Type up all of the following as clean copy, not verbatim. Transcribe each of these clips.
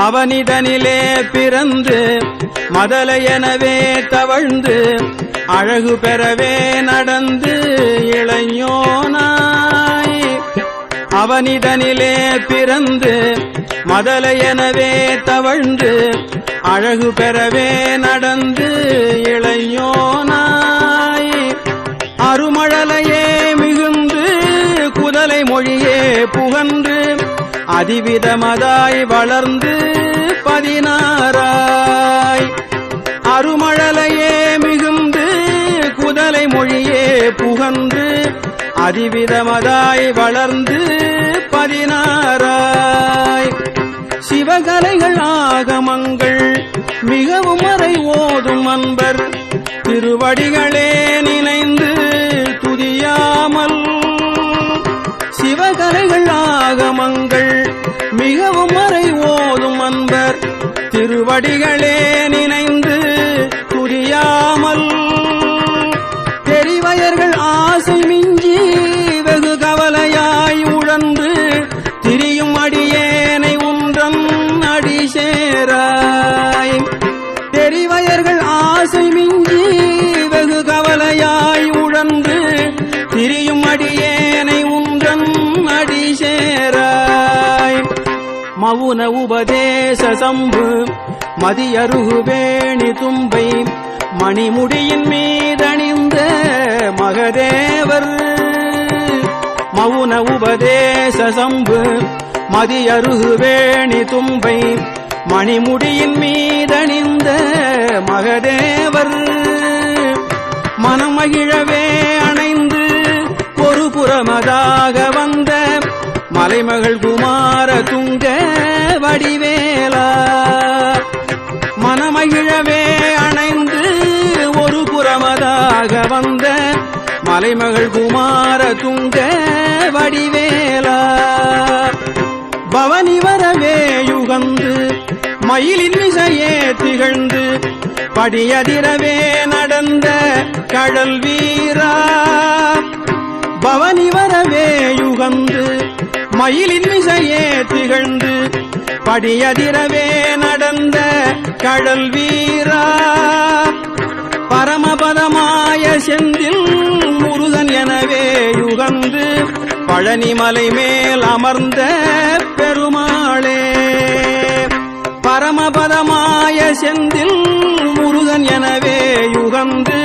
அவனிதனிலே பிறந்து மதலையெனவே தவழ்ந்து அழகு பெறவே நடந்து இளைஞனாய் அவனிதனிலே பிறந்து மதலையெனவே தவழ்ந்து அழகு பெறவே நடந்து இளைஞனாய் அருமழலையே மிகுந்து குதலை மொழியே புகன்று அதிவிதமதாய் வளர்ந்து 16 அருமழலையே மிகுந்து குதலை மொழியே புகன்று அதிவிதமதாய் வளர்ந்து 16 சிவகலைகள் ஆகமங்கள் மிகவும் மறை ஓதும் அன்பர் திருவடிகளே நினைந்து துதியாமல் சிவகலைகள் ஆகமங்கள் மிகவும் மறை ஓதும் அன்பர் திருவடிகளே நினைந்து துதியாமல் தெரிவயர்கள் ஆசை மிஞ்சி வெகு கவலையாய் உழன்று திரியும் அடியேனை உன்றன் அடி சேராய் தெரிவயர்கள் ஆசை மிஞ்சி வெகு கவலையாய் உழன்று திரியும் அடியேனை உன்றன் அடி சேராய் மவுன உபதேச சம்பு மதியருகு வேணி தும்பை மணிமுடியின் மீதணிந்த மகதேவர் மவுன உபதேச சம்பு மதியருகு வேணி தும்பை மணிமுடியின் மீதணிந்த மகதேவர் மனமகிழவே அணைந்து ஒரு புறமதாக வந்த மலைமகள் குமார துங்க வடிவேலா மனமகிழவே அணைந்து ஒரு புறமதாக வந்த மலைமகள் குமார துங்க வடிவேலா பவனி வரவே யுகந்து மயிலின் மிசையே திகழ்ந்து படியதிரவே நடந்த கடல் வீரா பவனி வரவே யுகந்து மயிலின் மிசையே திகழ்ந்து படியதிரவே நடந்த கடல் வீரா பரமபதமாய செந்தில் முருகன் எனவே யுகந்து பழனிமலை மேல் அமர்ந்த பெருமாளே பரமபதமாய செந்தில் முருகன் எனவே யுகந்து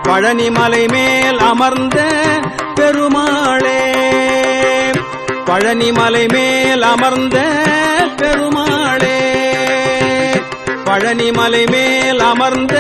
பழனிமலை மேல் அமர்ந்த பெருமாளே பழனிமலை மேல் அமர்ந்த பெருமாளே பழனிமலை மேல் அமர்ந்த